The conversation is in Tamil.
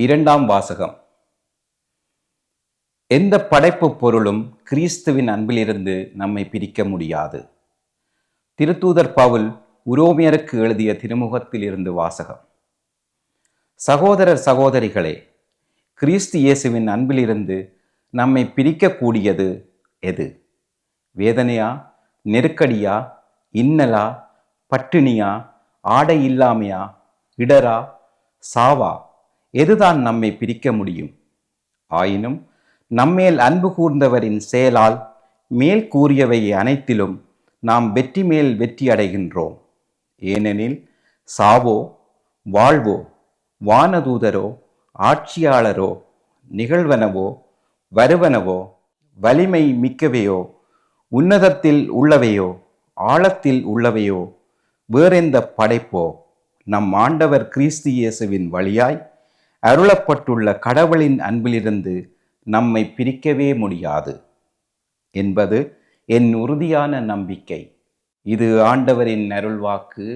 இரண்டாம் வாசகம். எந்த படைப்பு பொருளும் கிறிஸ்துவின் அன்பிலிருந்து நம்மை பிரிக்க முடியாது. திருத்தூதர் பவுல் உரோமியருக்கு எழுதிய திருமுகத்தில் இருந்து வாசகம். சகோதரர் சகோதரிகளே, கிறிஸ்து இயேசுவின் அன்பிலிருந்து நம்மை பிரிக்கக்கூடியது எது? வேதனையா, நெருக்கடியா, இன்னலா, பட்டினியா, ஆடை இல்லாமையா, இடரா, சாவா? எதுதான் நம்மை பிரிக்க முடியும்? ஆயினும் நம்மேல் அன்பு கூர்ந்தவரின் செயலால் மேல் கூறியவை அனைத்திலும் நாம் வெற்றி மேல் வெற்றி அடைகின்றோம். ஏனெனில் சாவோ, வாழ்வோ, வானதூதரோ, ஆட்சியாளரோ, நிகழ்வனவோ, வருவனவோ, வலிமை மிக்கவையோ, உன்னதத்தில் உள்ளவையோ, ஆழத்தில் உள்ளவையோ, வேறெந்த படைப்போ நம் ஆண்டவர் கிறிஸ்து இயேசுவின் வழியாய் அருளப்பட்டுள்ள கடவுளின் அன்பிலிருந்து நம்மை பிரிக்கவே முடியாது என்பது என் உறுதியான நம்பிக்கை. இது ஆண்டவரின் அருள்வாக்கு.